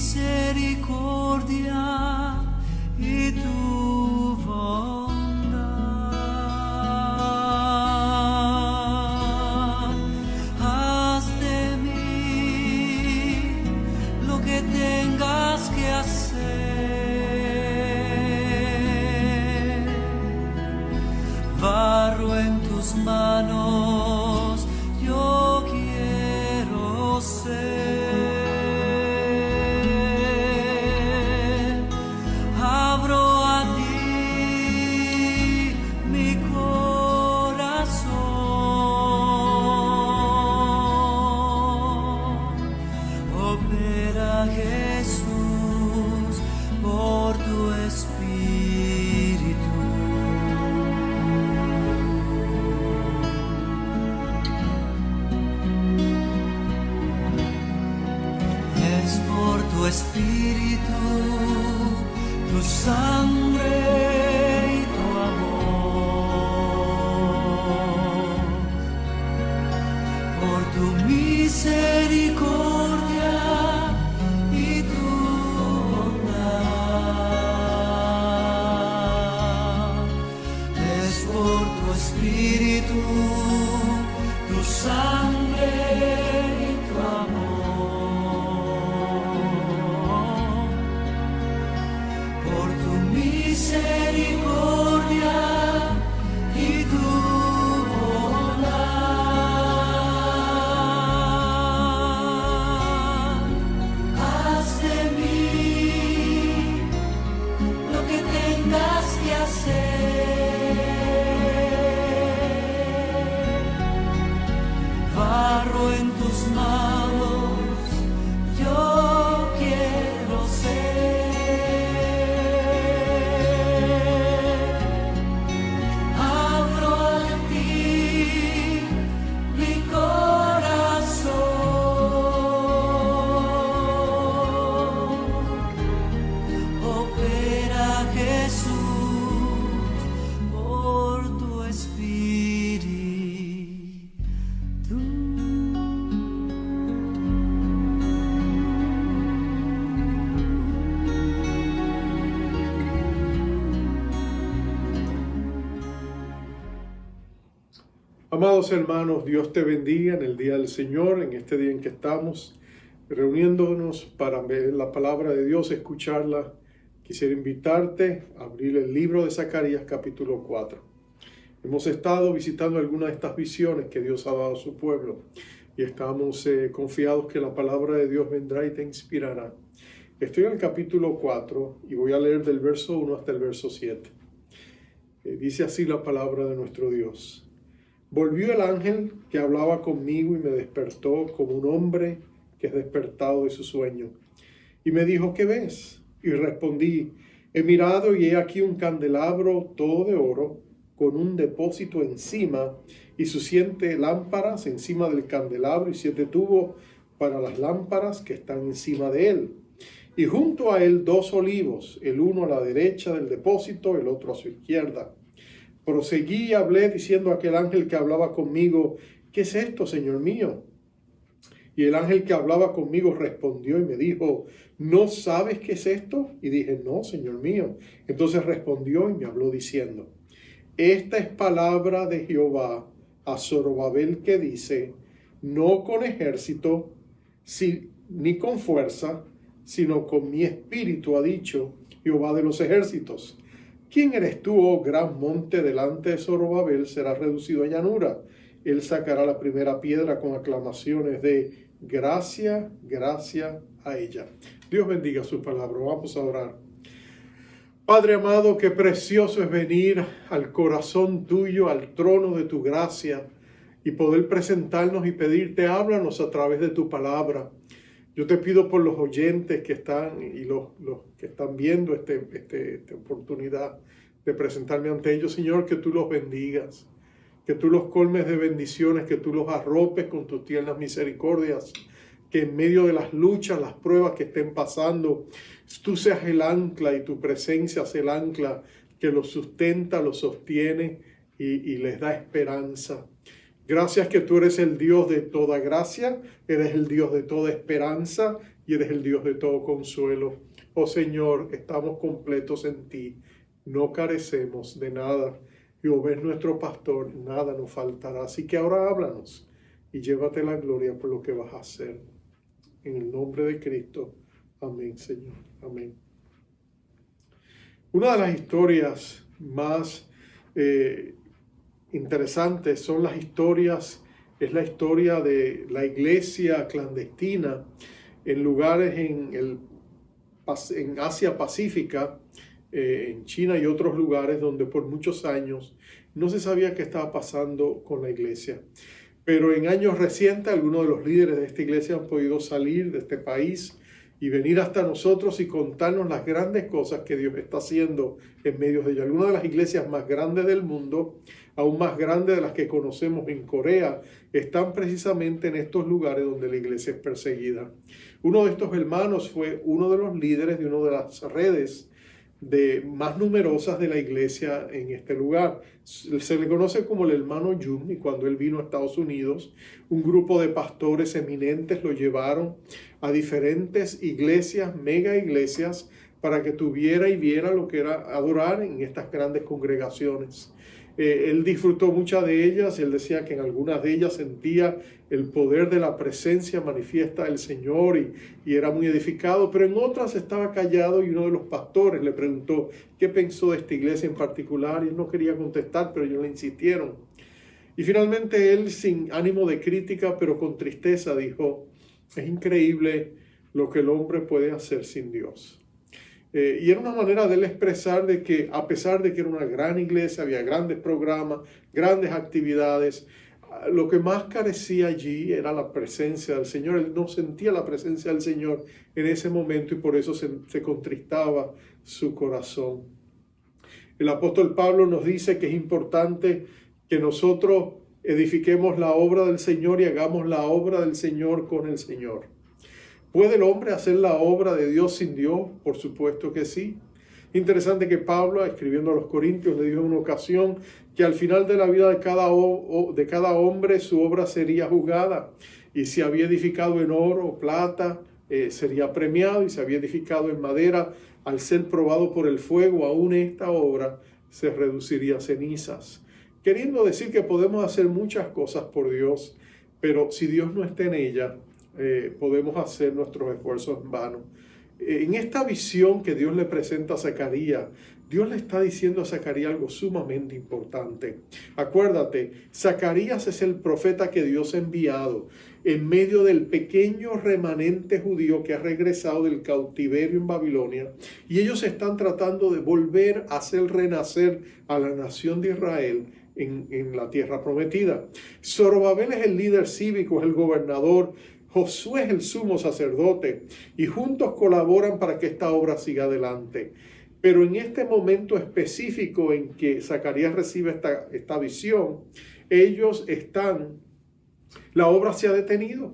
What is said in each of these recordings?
misericordia y tu bondad. Haz de mí lo que tengas que hacer. Barro en tus manos, yo quiero ser. Abro a ti mi corazón. Opera Jesús por tu Espíritu. Es por tu Espíritu, tu sangre y tu amor, por tu misericordia y tu bondad. Es por tu Espíritu, tu sangre y tu amor, por tu misericordia y tu bondad. Haz de mí lo que tengas que hacer. Barro en tus manos, yo quiero ser. Abro a ti mi corazón. Opera Jesús por tu Espíritu. Amados hermanos, Dios te bendiga en el día del Señor, en este día en que estamos reuniéndonos para ver la palabra de Dios, escucharla. Quisiera invitarte a abrir el libro de Zacarías capítulo 4. Hemos estado visitando algunas de estas visiones que Dios ha dado a su pueblo y estamos confiados que la palabra de Dios vendrá y te inspirará. Estoy en el capítulo 4 y voy a leer del verso 1 hasta el verso 7. Dice así la palabra de nuestro Dios. Volvió el ángel que hablaba conmigo y me despertó como un hombre que es despertado de su sueño. Y me dijo, ¿qué ves? Y respondí, he mirado y he aquí un candelabro todo de oro, con un depósito encima y sus 7 lámparas encima del candelabro y 7 tubos para las lámparas que están encima de él. Y junto a él 2 olivos, el uno a la derecha del depósito, el otro a su izquierda. Proseguí y hablé diciendo a aquel ángel que hablaba conmigo, ¿qué es esto, Señor mío? Y el ángel que hablaba conmigo respondió y me dijo, ¿no sabes qué es esto? Y dije, no, Señor mío. Entonces respondió y me habló diciendo, esta es palabra de Jehová a Zorobabel que dice, no con ejército ni con fuerza, sino con mi espíritu, ha dicho Jehová de los ejércitos. ¿Quién eres tú, oh gran monte? Delante de Zorobabel será reducido a llanura. Él sacará la primera piedra con aclamaciones de gracia, gracia a ella. Dios bendiga su palabra. Vamos a orar. Padre amado, qué precioso es venir al corazón tuyo, al trono de tu gracia y poder presentarnos y pedirte, háblanos a través de tu palabra. Yo te pido por los oyentes que están y los que están viendo esta oportunidad de presentarme ante ellos, Señor, que tú los bendigas, que tú los colmes de bendiciones, que tú los arropes con tus tiernas misericordias, que en medio de las luchas, las pruebas que estén pasando, tú seas el ancla y tu presencia sea el ancla que los sustenta, los sostiene y les da esperanza. Gracias que tú eres el Dios de toda gracia, eres el Dios de toda esperanza y eres el Dios de todo consuelo. Oh Señor, estamos completos en ti, no carecemos de nada. Jehová es nuestro pastor, nada nos faltará. Así que ahora háblanos y llévate la gloria por lo que vas a hacer. En el nombre de Cristo. Amén, Señor. Amén. Una de las historias más interesantes es la historia de la iglesia clandestina en lugares en Asia Pacífica, en China y otros lugares donde por muchos años no se sabía qué estaba pasando con la iglesia. Pero en años recientes algunos de los líderes de esta iglesia han podido salir de este país y venir hasta nosotros y contarnos las grandes cosas que Dios está haciendo en medio de ella. Algunas de las iglesias más grandes del mundo, aún más grandes de las que conocemos en Corea, están precisamente en estos lugares donde la iglesia es perseguida. Uno de estos hermanos fue uno de los líderes de una de las redes más numerosas de la iglesia en este lugar. Se le conoce como el hermano Jun, y cuando él vino a Estados Unidos, un grupo de pastores eminentes lo llevaron a diferentes iglesias, mega iglesias, para que tuviera y viera lo que era adorar en estas grandes congregaciones. Él disfrutó muchas de ellas y él decía que en algunas de ellas sentía el poder de la presencia manifiesta del Señor y era muy edificado, pero en otras estaba callado y uno de los pastores le preguntó qué pensó de esta iglesia en particular y él no quería contestar, pero ellos le insistieron. Y finalmente él, sin ánimo de crítica, pero con tristeza, dijo: es increíble lo que el hombre puede hacer sin Dios. Y era una manera de él expresar de que a pesar de que era una gran iglesia, había grandes programas, grandes actividades, lo que más carecía allí era la presencia del Señor. Él no sentía la presencia del Señor en ese momento y por eso se contristaba su corazón. El apóstol Pablo nos dice que es importante que nosotros edifiquemos la obra del Señor y hagamos la obra del Señor con el Señor. ¿Puede el hombre hacer la obra de Dios sin Dios? Por supuesto que sí. Interesante que Pablo, escribiendo a los Corintios, le dijo en una ocasión que al final de la vida de cada hombre su obra sería juzgada. Y si había edificado en oro o plata, sería premiado. Y si había edificado en madera, al ser probado por el fuego, aún esta obra se reduciría a cenizas. Queriendo decir que podemos hacer muchas cosas por Dios, pero si Dios no está en ella, podemos hacer nuestros esfuerzos en vano. En esta visión que Dios le presenta a Zacarías, Dios le está diciendo a Zacarías algo sumamente importante. Acuérdate, Zacarías es el profeta que Dios ha enviado en medio del pequeño remanente judío que ha regresado del cautiverio en Babilonia, y ellos están tratando de volver a hacer renacer a la nación de Israel en la tierra prometida. Zorobabel es el líder cívico, es el gobernador. Josué es el sumo sacerdote y juntos colaboran para que esta obra siga adelante. Pero en este momento específico en que Zacarías recibe esta visión, la obra se ha detenido.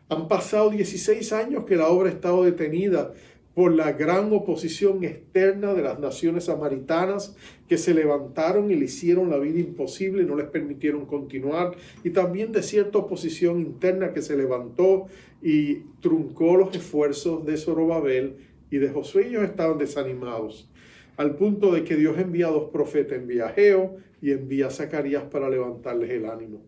Han pasado 16 años que la obra ha estado detenida por la gran oposición externa de las naciones samaritanas que se levantaron y le hicieron la vida imposible, no les permitieron continuar, y también de cierta oposición interna que se levantó y truncó los esfuerzos de Zorobabel y de Josué. Ellos estaban desanimados, al punto de que Dios envía a 2 profetas, envía a Ageo y envía a Zacarías para levantarles el ánimo.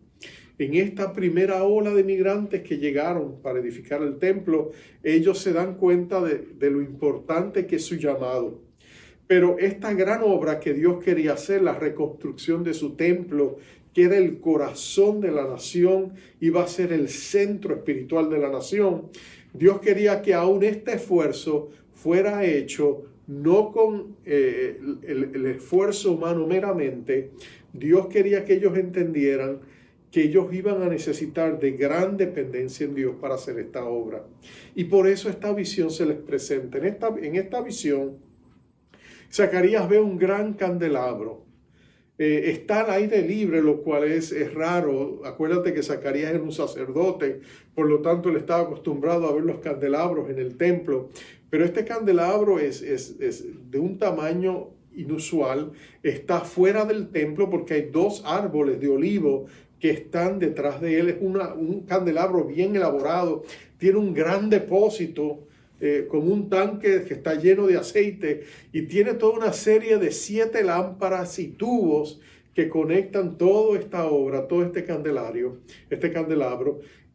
En esta primera ola de migrantes que llegaron para edificar el templo, ellos se dan cuenta de lo importante que es su llamado. Pero esta gran obra que Dios quería hacer, la reconstrucción de su templo, que era el corazón de la nación, iba a ser el centro espiritual de la nación. Dios quería que aún este esfuerzo fuera hecho no con el esfuerzo humano meramente. Dios quería que ellos entendieran que ellos iban a necesitar de gran dependencia en Dios para hacer esta obra. Y por eso esta visión se les presenta. En esta visión, Zacarías ve un gran candelabro. Está al aire libre, lo cual es raro. Acuérdate que Zacarías era un sacerdote, por lo tanto él estaba acostumbrado a ver los candelabros en el templo. Pero este candelabro es de un tamaño inusual. Está fuera del templo porque hay 2 árboles de olivo que están detrás de él. Es un candelabro bien elaborado, tiene un gran depósito como un tanque que está lleno de aceite y tiene toda una serie de 7 lámparas y tubos que conectan toda esta obra, todo este candelabro.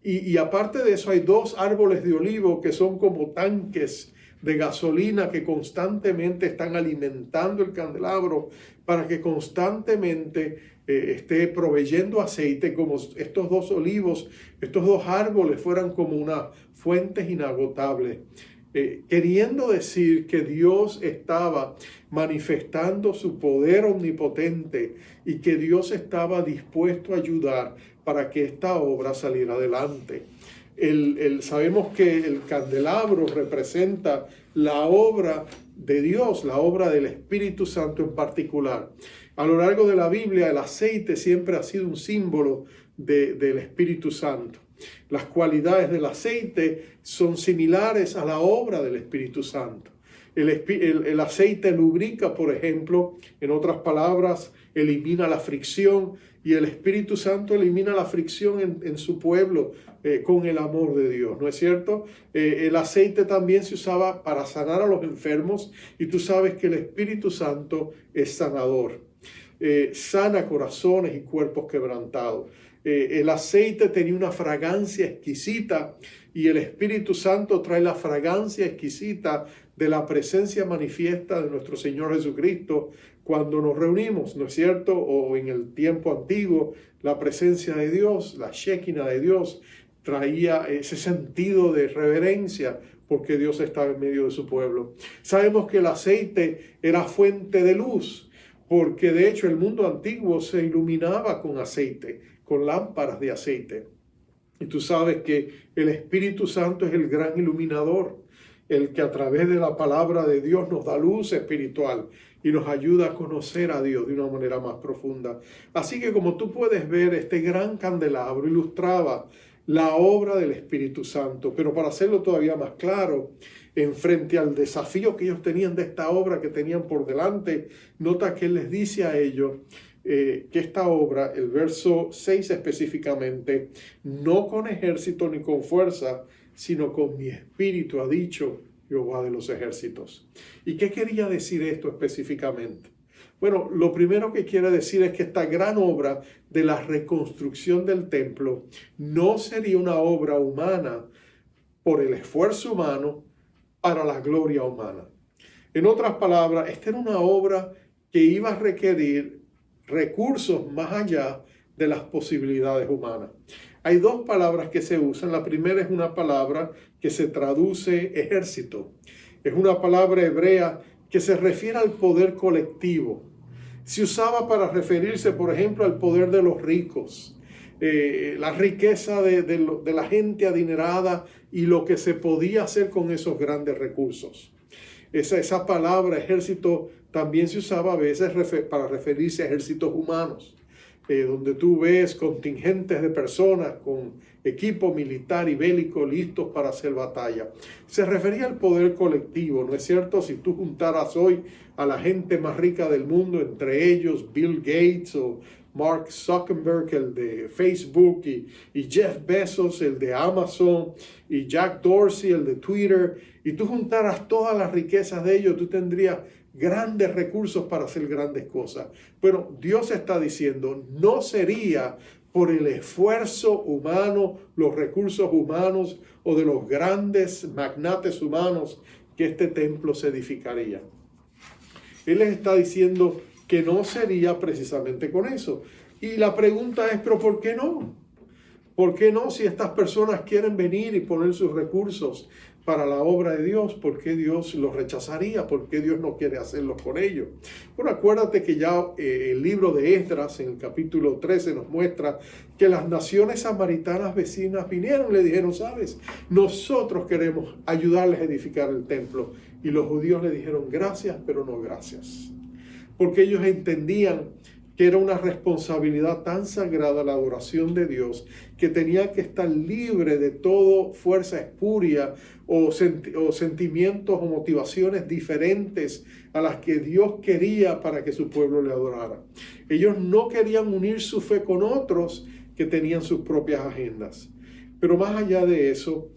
Y aparte de eso hay 2 árboles de olivo que son como tanques de gasolina que constantemente están alimentando el candelabro para que constantemente esté proveyendo aceite, como estos 2 olivos, estos 2 árboles fueran como unas fuentes inagotables. Queriendo decir que Dios estaba manifestando su poder omnipotente y que Dios estaba dispuesto a ayudar para que esta obra saliera adelante. Sabemos que el candelabro representa la obra de Dios, la obra del Espíritu Santo en particular. A lo largo de la Biblia, el aceite siempre ha sido un símbolo del Espíritu Santo. Las cualidades del aceite son similares a la obra del Espíritu Santo. El aceite lubrica, por ejemplo, en otras palabras, elimina la fricción, y el Espíritu Santo elimina la fricción en su pueblo con el amor de Dios, ¿no es cierto? El aceite también se usaba para sanar a los enfermos, y tú sabes que el Espíritu Santo es sanador. Sana corazones y cuerpos quebrantados. El aceite tenía una fragancia exquisita, y el Espíritu Santo trae la fragancia exquisita de la presencia manifiesta de nuestro Señor Jesucristo cuando nos reunimos, ¿no es cierto? O en el tiempo antiguo, la presencia de Dios, la Shekinah de Dios, traía ese sentido de reverencia porque Dios estaba en medio de su pueblo. Sabemos que el aceite era fuente de luz, porque de hecho el mundo antiguo se iluminaba con aceite, con lámparas de aceite. Y tú sabes que el Espíritu Santo es el gran iluminador, el que a través de la palabra de Dios nos da luz espiritual y nos ayuda a conocer a Dios de una manera más profunda. Así que como tú puedes ver, este gran candelabro ilustraba la obra del Espíritu Santo, pero para hacerlo todavía más claro, en frente al desafío que ellos tenían de esta obra que tenían por delante, nota que Él les dice a ellos que esta obra, el verso 6 específicamente, no con ejército ni con fuerza, sino con mi espíritu, ha dicho Jehová de los ejércitos. ¿Y qué quería decir esto específicamente? Bueno, lo primero que quiere decir es que esta gran obra de la reconstrucción del templo no sería una obra humana por el esfuerzo humano para la gloria humana. En otras palabras, esta era una obra que iba a requerir recursos más allá de las posibilidades humanas. Hay 2 palabras que se usan. La primera es una palabra que se traduce ejército. Es una palabra hebrea que se refiere al poder colectivo. Se usaba para referirse, por ejemplo, al poder de los ricos, la riqueza de la gente adinerada y lo que se podía hacer con esos grandes recursos. Esa palabra ejército también se usaba a veces para referirse a ejércitos humanos, donde tú ves contingentes de personas con equipo militar y bélico listos para hacer batalla. Se refería al poder colectivo, ¿no es cierto? Si tú juntaras hoy a la gente más rica del mundo, entre ellos Bill Gates o Mark Zuckerberg, el de Facebook, y Jeff Bezos, el de Amazon, y Jack Dorsey, el de Twitter, y tú juntaras todas las riquezas de ellos, tú tendrías grandes recursos para hacer grandes cosas. Pero Dios está diciendo, no sería por el esfuerzo humano, los recursos humanos o de los grandes magnates humanos que este templo se edificaría. Él les está diciendo que no sería precisamente con eso. Y la pregunta es, ¿pero por qué no? ¿Por qué no si estas personas quieren venir y poner sus recursos para la obra de Dios? ¿Por qué Dios los rechazaría? ¿Por qué Dios no quiere hacerlo con ellos? Bueno, acuérdate que ya el libro de Esdras, en el capítulo 13, nos muestra que las naciones samaritanas vecinas vinieron y le dijeron, ¿sabes? Nosotros queremos ayudarles a edificar el templo. Y los judíos le dijeron, gracias, pero no gracias. Porque ellos entendían que era una responsabilidad tan sagrada la adoración de Dios, que tenía que estar libre de toda fuerza espuria o sentimientos o motivaciones diferentes a las que Dios quería para que su pueblo le adorara. Ellos no querían unir su fe con otros que tenían sus propias agendas. Pero más allá de eso,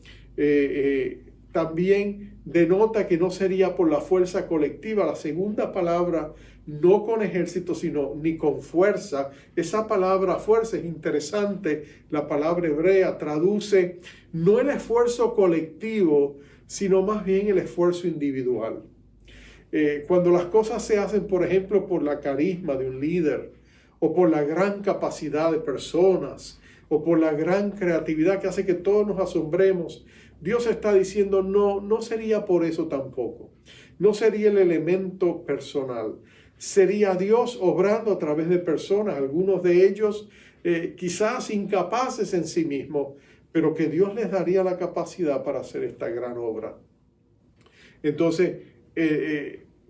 también denota que no sería por la fuerza colectiva. La segunda palabra, no con ejército, sino ni con fuerza. Esa palabra fuerza es interesante. La palabra hebrea traduce no el esfuerzo colectivo, sino más bien el esfuerzo individual. Cuando las cosas se hacen, por ejemplo, por la carisma de un líder, o por la gran capacidad de personas, o por la gran creatividad que hace que todos nos asombremos, Dios está diciendo, no sería por eso tampoco. No sería el elemento personal. Sería Dios obrando a través de personas, algunos de ellos quizás incapaces en sí mismos, pero que Dios les daría la capacidad para hacer esta gran obra. Entonces,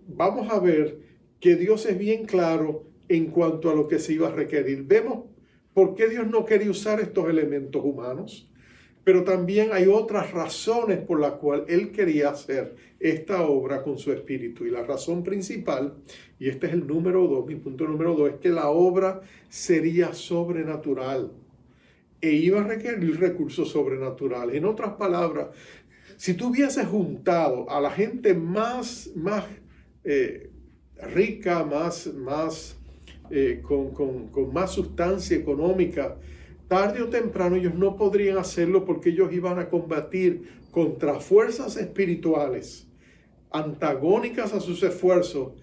vamos a ver que Dios es bien claro en cuanto a lo que se iba a requerir. Vemos por qué Dios no quería usar estos elementos humanos, pero también hay otras razones por las cuales Él quería hacer esta obra con su Espíritu. Y la razón principal, y este es el número 2, mi punto número 2, es que la obra sería sobrenatural e iba a requerir recursos sobrenaturales. En otras palabras, si tú hubieses juntado a la gente más rica, con más sustancia económica, tarde o temprano ellos no podrían hacerlo porque ellos iban a combatir contra fuerzas espirituales antagónicas a sus esfuerzos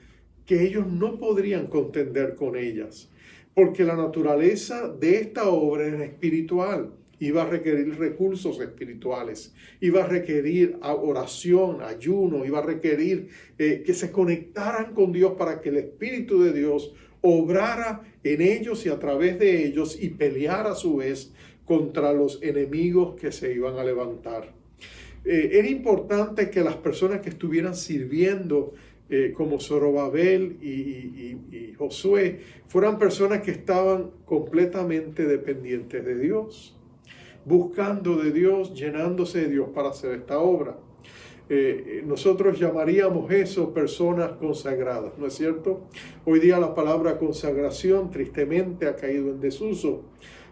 que ellos no podrían contender con ellas. Porque la naturaleza de esta obra era espiritual. Iba a requerir recursos espirituales, iba a requerir oración, ayuno, iba a requerir que se conectaran con Dios para que el Espíritu de Dios obrara en ellos y a través de ellos y peleara a su vez contra los enemigos que se iban a levantar. Era importante que las personas que estuvieran sirviendo como Zorobabel y Josué fueran personas que estaban completamente dependientes de Dios, buscando de Dios, llenándose de Dios para hacer esta obra. Nosotros llamaríamos eso personas consagradas, ¿no es cierto? Hoy día la palabra consagración tristemente ha caído en desuso.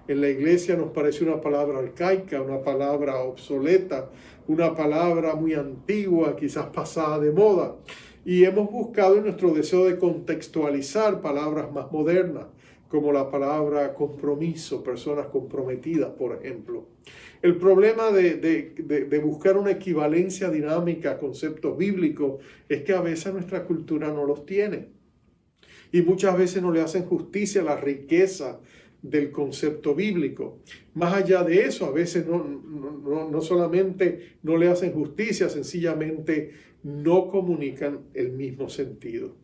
En la iglesia nos parece una palabra arcaica, una palabra obsoleta, una palabra muy antigua, quizás pasada de moda. Y hemos buscado en nuestro deseo de contextualizar palabras más modernas, como la palabra compromiso, personas comprometidas, por ejemplo. El problema de buscar una equivalencia dinámica a conceptos bíblicos es que a veces nuestra cultura no los tiene. Y muchas veces no le hacen justicia a la riqueza del concepto bíblico. Más allá de eso, a veces no solamente no le hacen justicia, sencillamente no comunican el mismo sentido.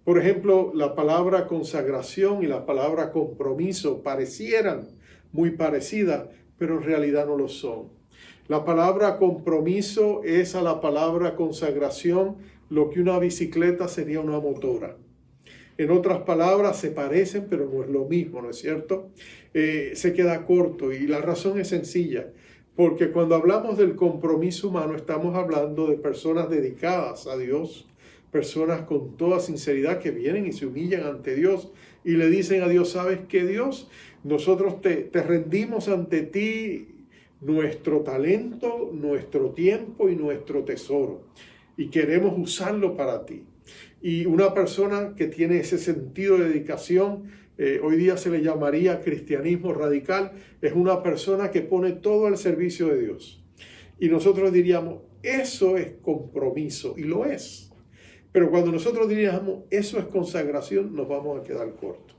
Por ejemplo, la palabra consagración y la palabra compromiso parecieran muy parecidas, pero en realidad no lo son. La palabra compromiso es a la palabra consagración lo que una bicicleta sería una motora. En otras palabras, se parecen, pero no es lo mismo, ¿no es cierto? Se queda corto y la razón es sencilla, porque cuando hablamos del compromiso humano estamos hablando de personas dedicadas a Dios, personas con toda sinceridad que vienen y se humillan ante Dios y le dicen a Dios, ¿sabes qué, Dios? Nosotros te rendimos ante ti nuestro talento, nuestro tiempo y nuestro tesoro y queremos usarlo para ti. Y una persona que tiene ese sentido de dedicación, hoy día se le llamaría cristianismo radical, es una persona que pone todo al servicio de Dios. Y nosotros diríamos, eso es compromiso, y lo es. Pero cuando nosotros diríamos, eso es consagración, nos vamos a quedar cortos.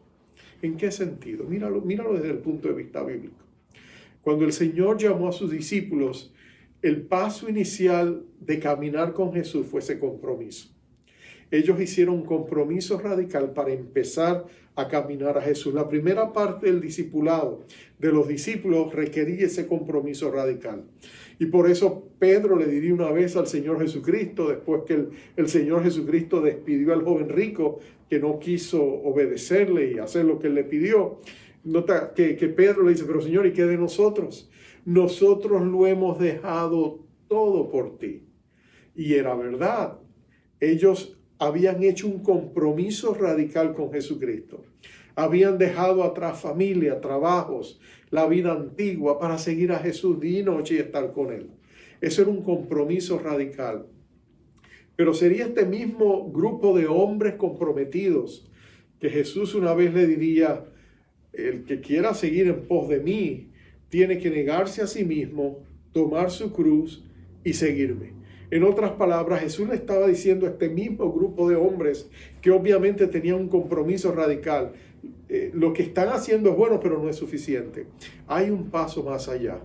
¿En qué sentido? Míralo desde el punto de vista bíblico. Cuando el Señor llamó a sus discípulos, el paso inicial de caminar con Jesús fue ese compromiso. Ellos hicieron un compromiso radical para empezar a caminar a Jesús. La primera parte del discipulado de los discípulos requería ese compromiso radical. Y por eso Pedro le diría una vez al Señor Jesucristo, después que el Señor Jesucristo despidió al joven rico que no quiso obedecerle y hacer lo que él le pidió. Nota que Pedro le dice, pero Señor, ¿y qué de nosotros? Nosotros lo hemos dejado todo por ti. Y era verdad. Ellos habían hecho un compromiso radical con Jesucristo. Habían dejado atrás familia, trabajos, la vida antigua para seguir a Jesús día y noche y estar con Él. Eso era un compromiso radical. Pero sería este mismo grupo de hombres comprometidos que Jesús una vez le diría: el que quiera seguir en pos de mí tiene que negarse a sí mismo, tomar su cruz y seguirme. En otras palabras, Jesús le estaba diciendo a este mismo grupo de hombres que obviamente tenían un compromiso radical: lo que están haciendo es bueno, pero no es suficiente. Hay un paso más allá.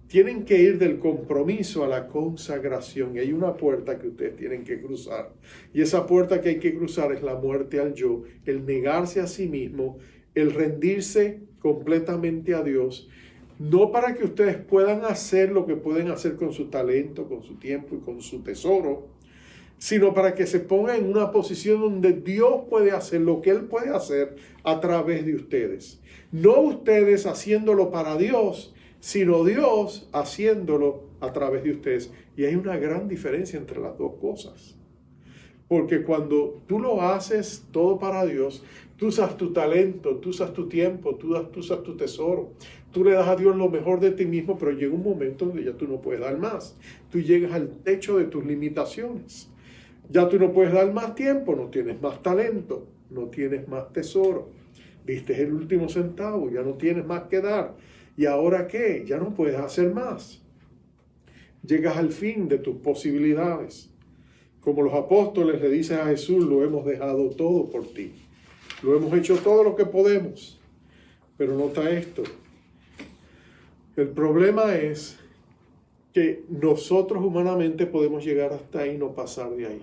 Tienen que ir del compromiso a la consagración. Y hay una puerta que ustedes tienen que cruzar. Y esa puerta que hay que cruzar es la muerte al yo, el negarse a sí mismo, el rendirse completamente a Dios. No para que ustedes puedan hacer lo que pueden hacer con su talento, con su tiempo y con su tesoro, sino para que se pongan en una posición donde Dios puede hacer lo que Él puede hacer a través de ustedes. No ustedes haciéndolo para Dios, sino Dios haciéndolo a través de ustedes. Y hay una gran diferencia entre las dos cosas. Porque cuando tú lo haces todo para Dios, tú usas tu talento, tú usas tu tiempo, tú usas tu tesoro. Tú le das a Dios lo mejor de ti mismo, pero llega un momento donde ya tú no puedes dar más. Tú llegas al techo de tus limitaciones. Ya tú no puedes dar más tiempo, no tienes más talento, no tienes más tesoro. Diste el último centavo, ya no tienes más que dar. ¿Y ahora qué? Ya no puedes hacer más. Llegas al fin de tus posibilidades. Como los apóstoles le dicen a Jesús: lo hemos dejado todo por ti. Lo hemos hecho todo lo que podemos. Pero nota esto. El problema es que nosotros humanamente podemos llegar hasta ahí y no pasar de ahí.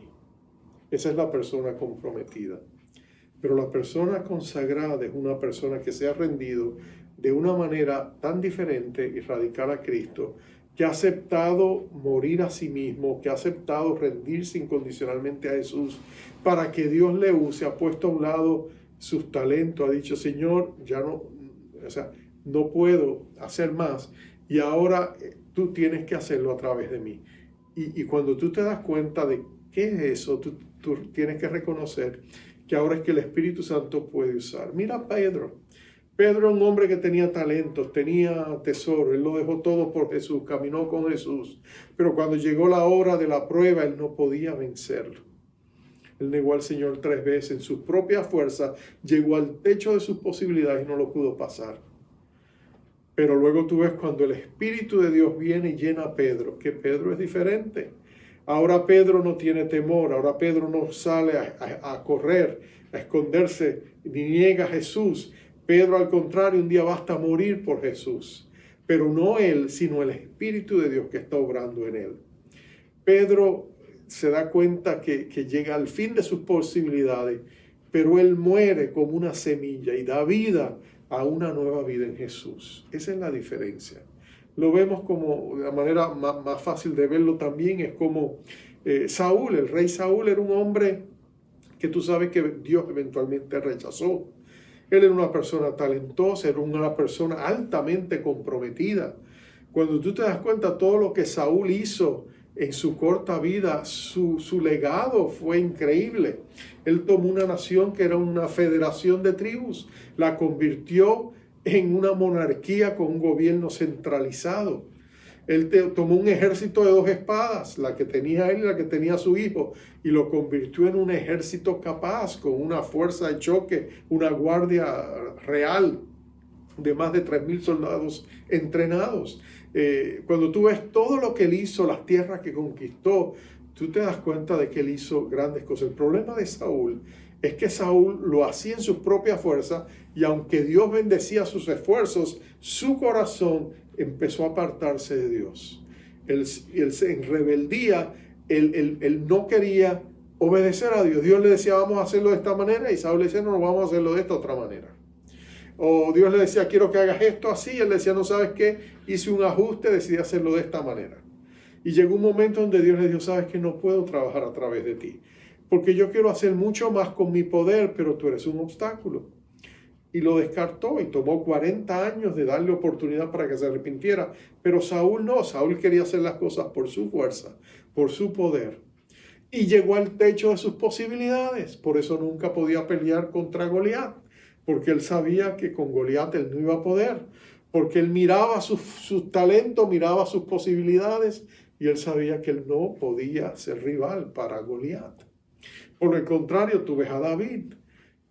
Esa es la persona comprometida. Pero la persona consagrada es una persona que se ha rendido de una manera tan diferente y radical a Cristo, que ha aceptado morir a sí mismo, que ha aceptado rendirse incondicionalmente a Jesús para que Dios le use, ha puesto a un lado sus talentos, ha dicho: Señor, ya no puedo hacer más y ahora tú tienes que hacerlo a través de mí. Y cuando tú te das cuenta de qué es eso, tú tienes que reconocer que ahora es que el Espíritu Santo puede usar. Mira a Pedro. Pedro es un hombre que tenía talentos, tenía tesoro, él lo dejó todo por Jesús, caminó con Jesús, pero cuando llegó la hora de la prueba, él no podía vencerlo. Él negó al Señor 3 veces, en su propia fuerza, llegó al techo de sus posibilidades y no lo pudo pasar. Pero luego tú ves cuando el Espíritu de Dios viene y llena a Pedro, que Pedro es diferente. Ahora Pedro no tiene temor, ahora Pedro no sale a correr, a esconderse, ni niega a Jesús. Pedro, al contrario, un día basta morir por Jesús, pero no él, sino el Espíritu de Dios que está obrando en él. Pedro se da cuenta que llega al fin de sus posibilidades, pero él muere como una semilla y da vida a una nueva vida en Jesús. Esa es la diferencia. Lo vemos como, la manera más fácil de verlo también es como Saúl, el rey Saúl era un hombre que tú sabes que Dios eventualmente rechazó. Él era una persona talentosa, era una persona altamente comprometida. Cuando tú te das cuenta todo lo que Saúl hizo en su corta vida, su legado fue increíble. Él tomó una nación que era una federación de tribus, la convirtió en una monarquía con un gobierno centralizado. Él tomó un ejército de 2 espadas, la que tenía él y la que tenía su hijo, y lo convirtió en un ejército capaz, con una fuerza de choque, una guardia real de más de 3,000 soldados entrenados. Cuando tú ves todo lo que él hizo, las tierras que conquistó, tú te das cuenta de que él hizo grandes cosas. El problema de Saúl es que Saúl lo hacía en sus propias fuerzas, y aunque Dios bendecía sus esfuerzos, su corazón empezó a apartarse de Dios. Él en rebeldía, él no quería obedecer a Dios. Dios le decía: vamos a hacerlo de esta manera, y Saúl le decía: no, vamos a hacerlo de esta otra manera. O Dios le decía: quiero que hagas esto así, y él decía: no, ¿sabes qué? Hice un ajuste, decidí hacerlo de esta manera. Y llegó un momento donde Dios le dijo: sabes que no puedo trabajar a través de ti, porque yo quiero hacer mucho más con mi poder, pero tú eres un obstáculo. Y lo descartó, y tomó 40 años de darle oportunidad para que se arrepintiera. Pero Saúl no, Saúl quería hacer las cosas por su fuerza, por su poder. Y llegó al techo de sus posibilidades. Por eso nunca podía pelear contra Goliat, porque él sabía que con Goliat él no iba a poder, porque él miraba sus talentos, miraba sus posibilidades, y él sabía que él no podía ser rival para Goliat. Por el contrario, tú ves a David.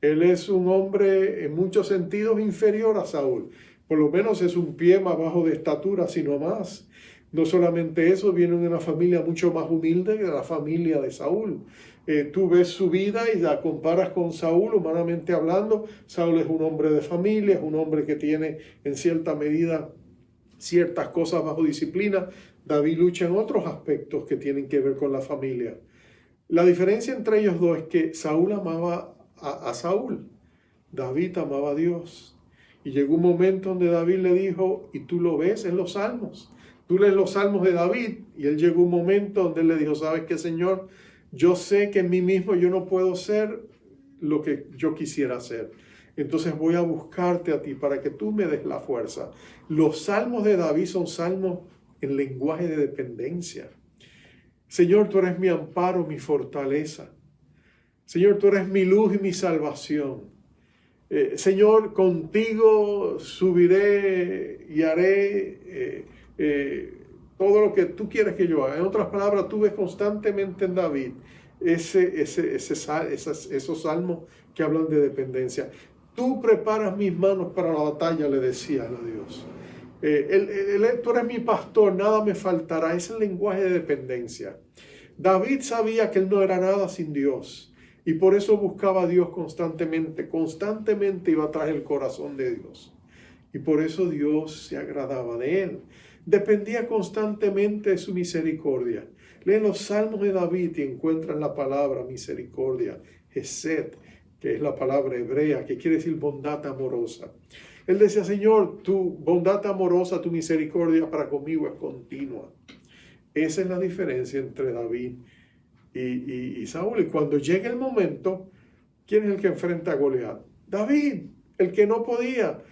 Él es un hombre en muchos sentidos inferior a Saúl. Por lo menos es un pie más bajo de estatura, sino más. No solamente eso, viene de una familia mucho más humilde que la familia de Saúl. Tú ves su vida y la comparas con Saúl, humanamente hablando. Saúl es un hombre de familia, es un hombre que tiene en cierta medida ciertas cosas bajo disciplina. David lucha en otros aspectos que tienen que ver con la familia. La diferencia entre ellos dos es que Saúl amaba a Saúl, David amaba a Dios. Y llegó un momento donde David le dijo, y tú lo ves en los salmos, tú lees los salmos de David, y él llegó un momento donde él le dijo, ¿sabes qué, Señor? Yo sé que en mí mismo yo no puedo ser lo que yo quisiera ser. Entonces voy a buscarte a ti para que tú me des la fuerza. Los salmos de David son salmos en lenguaje de dependencia. Señor, tú eres mi amparo, mi fortaleza. Señor, tú eres mi luz y mi salvación. Señor, contigo subiré y haré todo lo que tú quieres que yo haga. En otras palabras, tú ves constantemente en David esos salmos que hablan de dependencia. Tú preparas mis manos para la batalla, le decía a Dios. Tú eres mi pastor, nada me faltará. Es el lenguaje de dependencia. David sabía que él no era nada sin Dios. Y por eso buscaba a Dios constantemente iba tras el corazón de Dios. Y por eso Dios se agradaba de él. Dependía constantemente de su misericordia. Leen los salmos de David y encuentran la palabra misericordia, hesed, que es la palabra hebrea, que quiere decir bondad amorosa. Él decía, Señor, tu bondad amorosa, tu misericordia para conmigo es continua. Esa es la diferencia entre David y Saúl. Y cuando llega el momento, ¿quién es el que enfrenta a Goliat? David, el que no podía.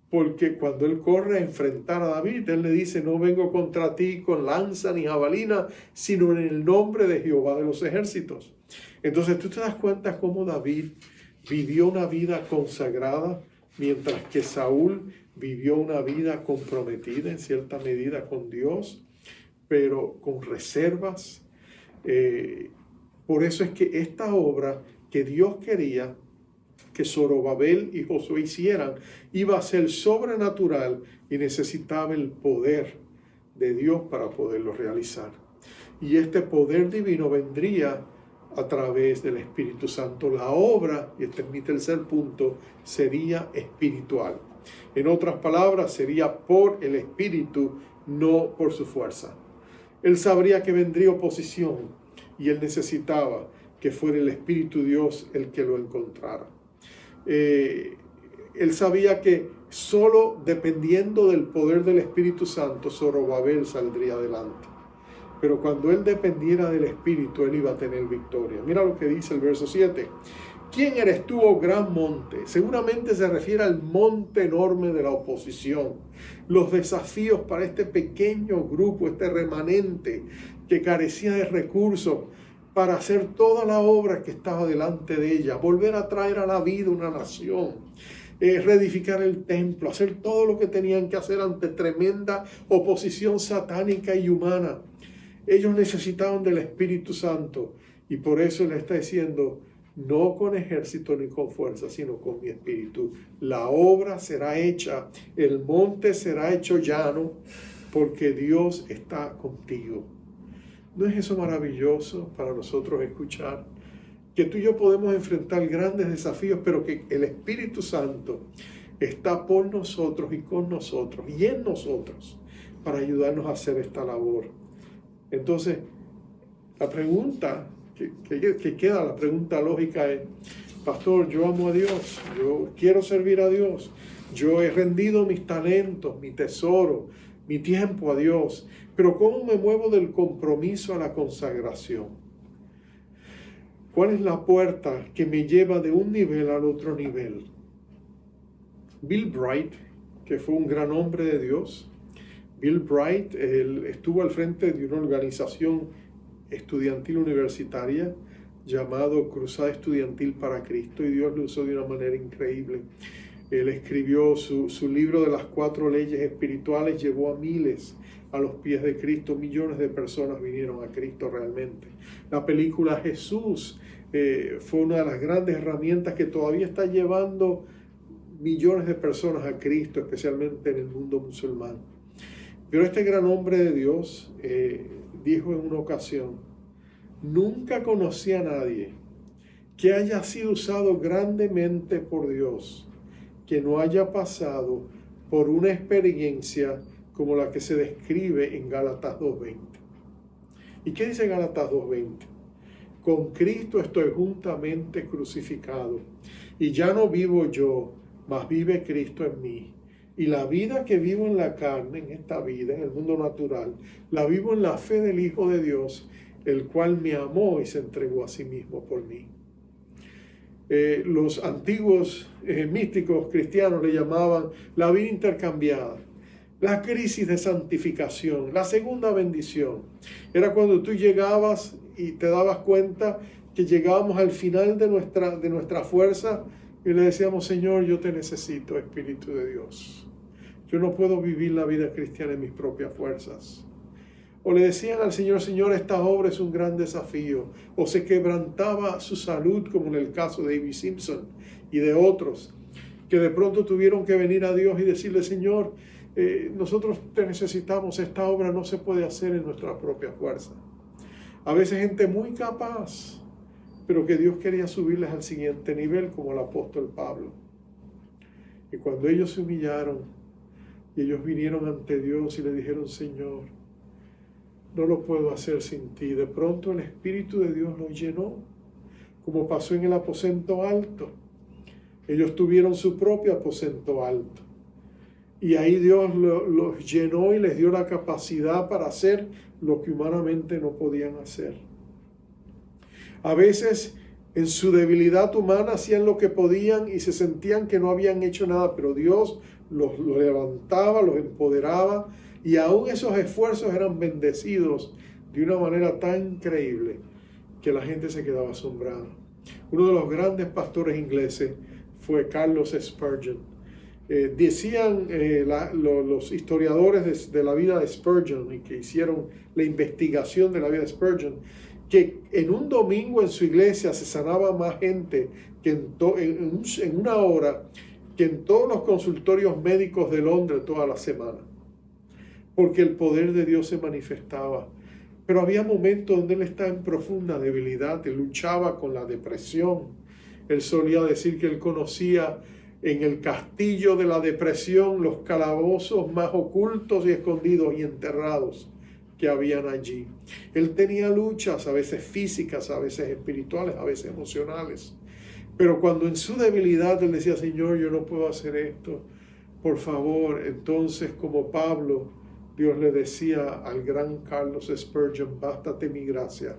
Porque cuando él corre a enfrentar a David, él le dice, no vengo contra ti con lanza ni jabalina, sino en el nombre de Jehová de los ejércitos. Entonces tú te das cuenta cómo David vivió una vida consagrada, mientras que Saúl vivió una vida comprometida en cierta medida con Dios, pero con reservas. Por eso es que esta obra que Dios quería que Zorobabel y Josué hicieran iba a ser sobrenatural y necesitaba el poder de Dios para poderlo realizar. Y este poder divino vendría a través del Espíritu Santo. La obra, y este es mi tercer punto, sería espiritual. En otras palabras, sería por el Espíritu, no por su fuerza. Él sabría que vendría oposición y él necesitaba que fuera el Espíritu Dios el que lo encontrara. Él sabía que solo dependiendo del poder del Espíritu Santo, Zorobabel saldría adelante. Pero cuando él dependiera del Espíritu, él iba a tener victoria. Mira lo que dice el verso 7. ¿Quién eres tú, oh gran monte? Seguramente se refiere al monte enorme de la oposición. Los desafíos para este pequeño grupo, este remanente que carecía de recursos para hacer toda la obra que estaba delante de ella, volver a traer a la vida una nación, reedificar el templo, hacer todo lo que tenían que hacer ante tremenda oposición satánica y humana. Ellos necesitaban del Espíritu Santo y por eso le está diciendo, no con ejército ni con fuerza, sino con mi espíritu. La obra será hecha, el monte será hecho llano, porque Dios está contigo. ¿No es eso maravilloso para nosotros escuchar? Que tú y yo podemos enfrentar grandes desafíos, pero que el Espíritu Santo está por nosotros y con nosotros y en nosotros para ayudarnos a hacer esta labor. Entonces, la pregunta que queda, la pregunta lógica es, pastor, yo amo a Dios, yo quiero servir a Dios, yo he rendido mis talentos, mi tesoro, mi tiempo a Dios, pero ¿cómo me muevo del compromiso a la consagración? ¿Cuál es la puerta que me lleva de un nivel al otro nivel? Bill Bright, que fue un gran hombre de Dios, Bill Bright, él estuvo al frente de una organización estudiantil universitaria llamado Cruzada Estudiantil para Cristo, y Dios lo usó de una manera increíble. Él escribió su libro de las 4 leyes espirituales, llevó a miles a los pies de Cristo, millones de personas vinieron a Cristo realmente. La película Jesús fue una de las grandes herramientas que todavía está llevando millones de personas a Cristo, especialmente en el mundo musulmán. Pero este gran hombre de Dios dijo en una ocasión: nunca conocí a nadie que haya sido usado grandemente por Dios, que no haya pasado por una experiencia como la que se describe en Gálatas 2:20. ¿Y qué dice Gálatas 2:20? Con Cristo estoy juntamente crucificado, y ya no vivo yo, mas vive Cristo en mí. Y la vida que vivo en la carne, en esta vida, en el mundo natural, la vivo en la fe del Hijo de Dios, el cual me amó y se entregó a sí mismo por mí. Los antiguos místicos cristianos le llamaban la vida intercambiada, la crisis de santificación, la segunda bendición. Era cuando tú llegabas y te dabas cuenta que llegábamos al final de nuestra fuerza y le decíamos: Señor, yo te necesito, Espíritu de Dios. Yo no puedo vivir la vida cristiana en mis propias fuerzas. O le decían al Señor: Señor, esta obra es un gran desafío. O se quebrantaba su salud, como en el caso de Amy Simpson y de otros, que de pronto tuvieron que venir a Dios y decirle: Señor, nosotros te necesitamos, esta obra no se puede hacer en nuestra propia fuerza. A veces gente muy capaz, pero que Dios quería subirles al siguiente nivel, como el apóstol Pablo. Y cuando ellos se humillaron y ellos vinieron ante Dios y le dijeron: Señor, no lo puedo hacer sin ti, de pronto el Espíritu de Dios los llenó, como pasó en el aposento alto. Ellos tuvieron su propio aposento alto. Y ahí Dios los llenó y les dio la capacidad para hacer lo que humanamente no podían hacer. A veces en su debilidad humana hacían lo que podían y se sentían que no habían hecho nada, pero Dios los levantaba, los empoderaba, y aún esos esfuerzos eran bendecidos de una manera tan increíble que la gente se quedaba asombrada. Uno de los grandes pastores ingleses fue Carlos Spurgeon. Decían los historiadores de la vida de Spurgeon, y que hicieron la investigación de la vida de Spurgeon, que en un domingo en su iglesia se sanaba más gente que en una hora que en todos los consultorios médicos de Londres toda la semana, porque el poder de Dios se manifestaba. Pero había momentos donde él estaba en profunda debilidad, él luchaba con la depresión. Él solía decir que él conocía en el castillo de la depresión los calabozos más ocultos y escondidos y enterrados que habían allí. Él tenía luchas, a veces físicas, a veces espirituales, a veces emocionales. Pero cuando en su debilidad él decía: Señor, yo no puedo hacer esto, por favor. Entonces, como Pablo, Dios le decía al gran Carlos Spurgeon: bástate mi gracia,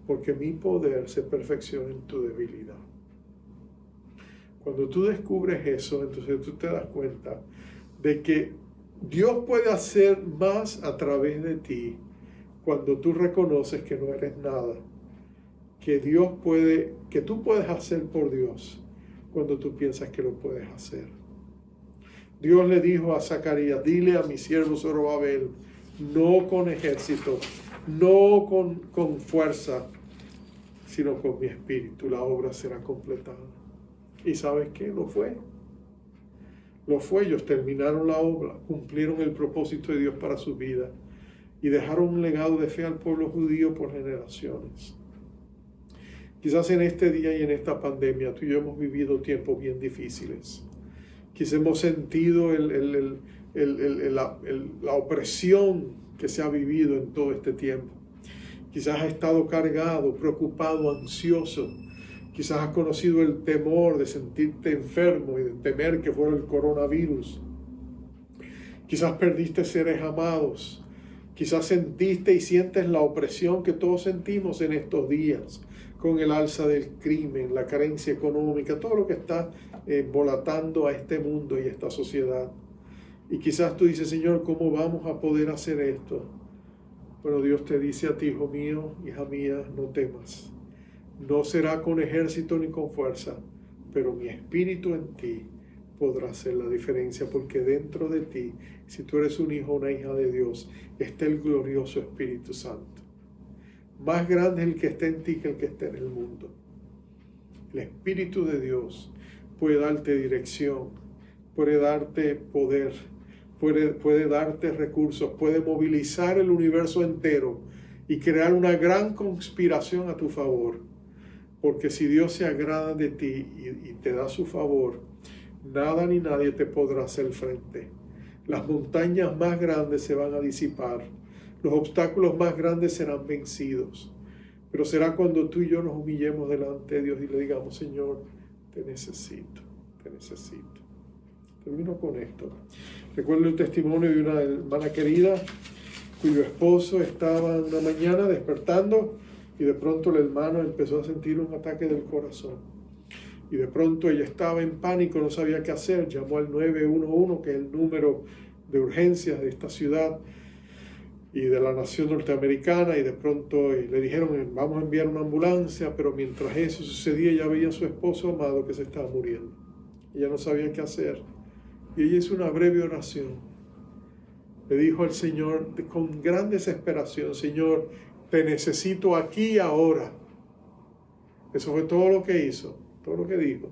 porque mi poder se perfecciona en tu debilidad. Cuando tú descubres eso, entonces tú te das cuenta de que Dios puede hacer más a través de ti cuando tú reconoces que no eres nada, que tú puedes hacer por Dios cuando tú piensas que lo puedes hacer. Dios le dijo a Zacarías: dile a mi siervo Zorobabel, no con ejército, no con fuerza, sino con mi espíritu, la obra será completada. ¿Y sabes qué? Lo fue. Ellos terminaron la obra, cumplieron el propósito de Dios para su vida y dejaron un legado de fe al pueblo judío por generaciones. Quizás en este día y en esta pandemia tú y yo hemos vivido tiempos bien difíciles. Quizás hemos sentido la opresión que se ha vivido en todo este tiempo. Quizás has estado cargado, preocupado, ansioso. Quizás has conocido el temor de sentirte enfermo y de temer que fuera el coronavirus. Quizás perdiste seres amados. Quizás sentiste y sientes la opresión que todos sentimos en estos días, con el alza del crimen, la carencia económica, todo lo que está volatando a este mundo y a esta sociedad. Y quizás tú dices: Señor, ¿cómo vamos a poder hacer esto? Bueno, Dios te dice a ti: hijo mío, hija mía, no temas. No será con ejército ni con fuerza, pero mi espíritu en ti podrá hacer la diferencia, porque dentro de ti, si tú eres un hijo o una hija de Dios, está el glorioso Espíritu Santo. Más grande es el que está en ti que el que está en el mundo. El Espíritu de Dios puede darte dirección, puede darte poder, puede darte recursos, puede movilizar el universo entero y crear una gran conspiración a tu favor. Porque si Dios se agrada de ti y te da su favor, nada ni nadie te podrá hacer frente. Las montañas más grandes se van a disipar, los obstáculos más grandes serán vencidos. Pero será cuando tú y yo nos humillemos delante de Dios y le digamos: Señor, te necesito, te necesito. Termino con esto. Recuerdo el testimonio de una hermana querida cuyo esposo estaba una mañana despertando y de pronto el hermano empezó a sentir un ataque del corazón. Y de pronto ella estaba en pánico, no sabía qué hacer, llamó al 911, que es el número de urgencias de esta ciudad y de la nación norteamericana, y de pronto le dijeron: vamos a enviar una ambulancia, pero mientras eso sucedía ella veía a su esposo amado que se estaba muriendo. Ella no sabía qué hacer, y ella hizo una breve oración. Le dijo al Señor con gran desesperación: Señor, te necesito aquí y ahora. Eso fue todo lo que hizo, todo lo que dijo.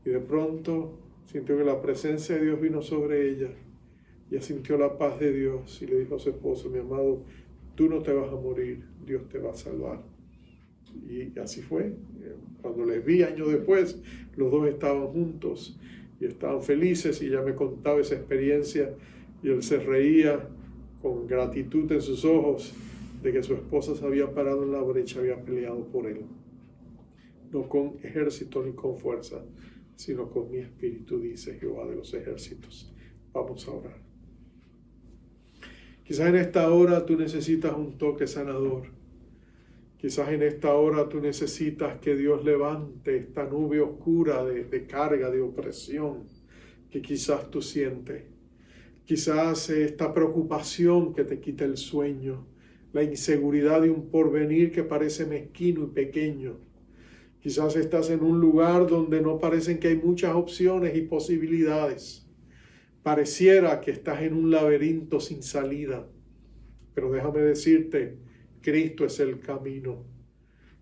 Y de pronto sintió que la presencia de Dios vino sobre ella. Ella sintió la paz de Dios y le dijo a su esposo: mi amado, tú no te vas a morir, Dios te va a salvar. Y así fue. Cuando les vi años después, los dos estaban juntos y estaban felices, y ella me contaba esa experiencia y él se reía con gratitud en sus ojos de que su esposa se había parado en la brecha, había peleado por él. No con ejército ni con fuerza, sino con mi espíritu, dice Jehová de los ejércitos. Vamos a orar. Quizás en esta hora tú necesitas un toque sanador. Quizás en esta hora tú necesitas que Dios levante esta nube oscura de carga, de opresión que quizás tú sientes. Quizás esta preocupación que te quita el sueño, la inseguridad de un porvenir que parece mezquino y pequeño. Quizás estás en un lugar donde no parecen que hay muchas opciones y posibilidades. Pareciera que estás en un laberinto sin salida. Pero déjame decirte, Cristo es el camino.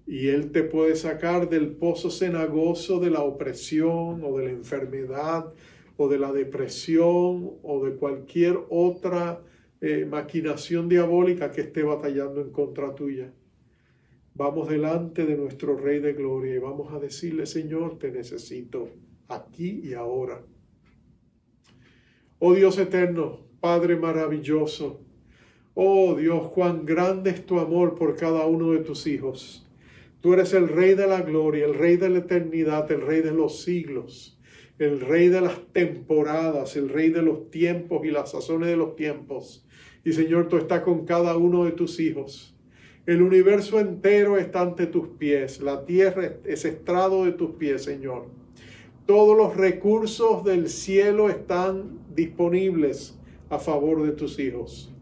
Y Él te puede sacar del pozo cenagoso de la opresión o de la enfermedad o de la depresión o de cualquier otra maquinación diabólica que esté batallando en contra tuya. Vamos delante de nuestro Rey de Gloria y vamos a decirle: Señor, te necesito aquí y ahora. Oh Dios eterno, Padre maravilloso, oh Dios, cuán grande es tu amor por cada uno de tus hijos. Tú eres el Rey de la gloria, el Rey de la eternidad, el Rey de los siglos, el Rey de las temporadas, el Rey de los tiempos y las sazones de los tiempos. Y Señor, tú estás con cada uno de tus hijos. El universo entero está ante tus pies. La tierra es estrado de tus pies, Señor. Todos los recursos del cielo están disponibles a favor de tus hijos.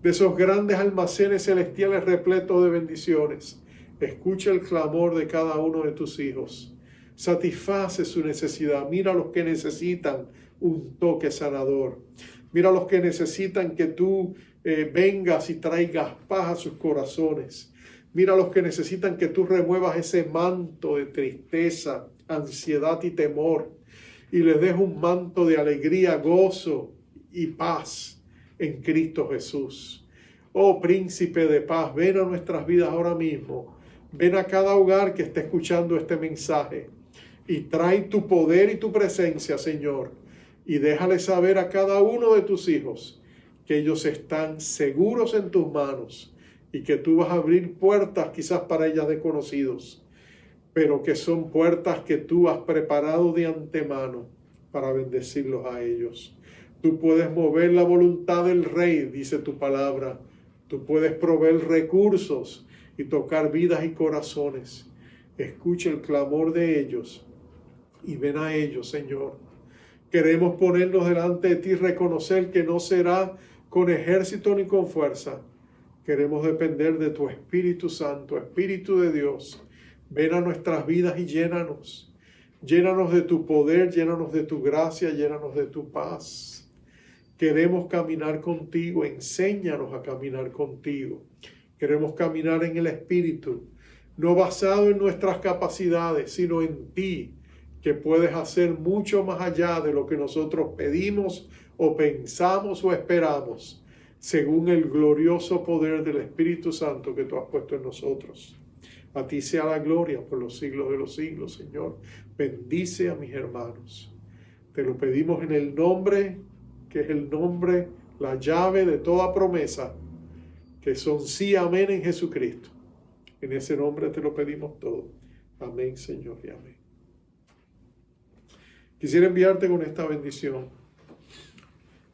De esos grandes almacenes celestiales repletos de bendiciones, escucha el clamor de cada uno de tus hijos. Satisface su necesidad. Mira a los que necesitan un toque sanador. Mira a los que necesitan que tú vengas y traigas paz a sus corazones. Mira a los que necesitan que tú remuevas ese manto de tristeza, ansiedad y temor y les des un manto de alegría, gozo y paz en Cristo Jesús. Oh Príncipe de paz, ven a nuestras vidas ahora mismo. Ven a cada hogar que esté escuchando este mensaje y trae tu poder y tu presencia, Señor, y déjale saber a cada uno de tus hijos que ellos están seguros en tus manos y que tú vas a abrir puertas quizás para ellas desconocidos, pero que son puertas que tú has preparado de antemano para bendecirlos a ellos. Tú puedes mover la voluntad del Rey, dice tu palabra. Tú puedes proveer recursos y tocar vidas y corazones. Escucha el clamor de ellos y ven a ellos, Señor. Queremos ponernos delante de ti y reconocer que no será con ejército ni con fuerza. Queremos depender de tu Espíritu Santo, Espíritu de Dios. Ven a nuestras vidas y llénanos. Llénanos de tu poder, llénanos de tu gracia, llénanos de tu paz. Queremos caminar contigo, enséñanos a caminar contigo. Queremos caminar en el Espíritu, no basado en nuestras capacidades, sino en ti, que puedes hacer mucho más allá de lo que nosotros pedimos o pensamos o esperamos, según el glorioso poder del Espíritu Santo que tú has puesto en nosotros. A ti sea la gloria por los siglos de los siglos, Señor. Bendice a mis hermanos. Te lo pedimos en el nombre, que es el nombre, la llave de toda promesa, que son sí, amén en Jesucristo. En ese nombre te lo pedimos todo. Amén, Señor, y amén. Quisiera enviarte con esta bendición,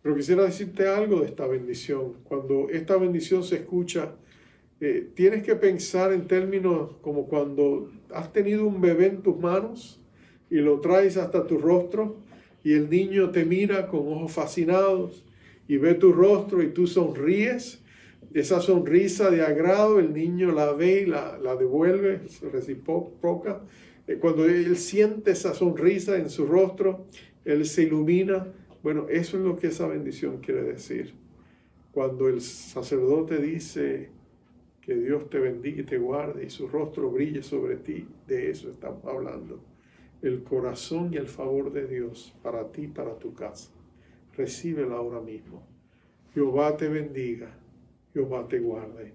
pero quisiera decirte algo de esta bendición. Cuando esta bendición se escucha, tienes que pensar en términos como cuando has tenido un bebé en tus manos y lo traes hasta tu rostro y el niño te mira con ojos fascinados y ve tu rostro y tú sonríes. Esa sonrisa de agrado, el niño la ve y la devuelve, recíproca. Cuando él siente esa sonrisa en su rostro, él se ilumina. Bueno, eso es lo que esa bendición quiere decir. Cuando el sacerdote dice que Dios te bendiga y te guarde y su rostro brille sobre ti, de eso estamos hablando. El corazón y el favor de Dios para ti, para tu casa. Recíbela ahora mismo. Jehová te bendiga, Jehová te guarde.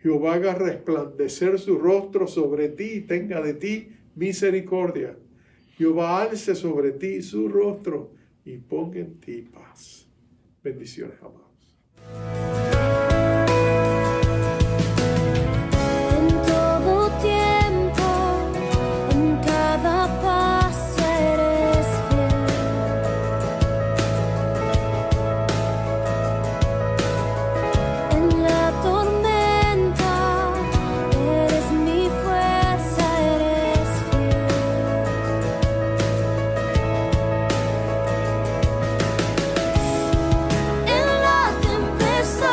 Jehová haga resplandecer su rostro sobre ti y tenga de ti misericordia. Jehová alce sobre ti su rostro y ponga en ti paz. Bendiciones, amados. En la tempestad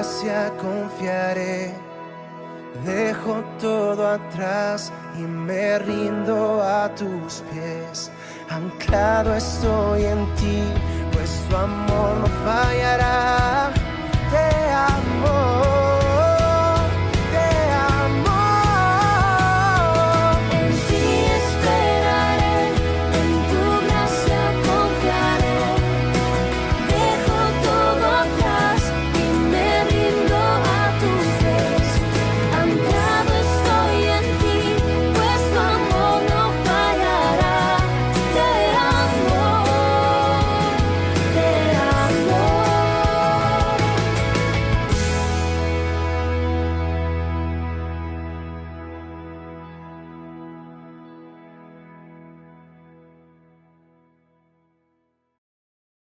gracia confiaré. Dejo todo atrás y me rindo a tus pies. Anclado estoy en ti, pues tu amor no falla.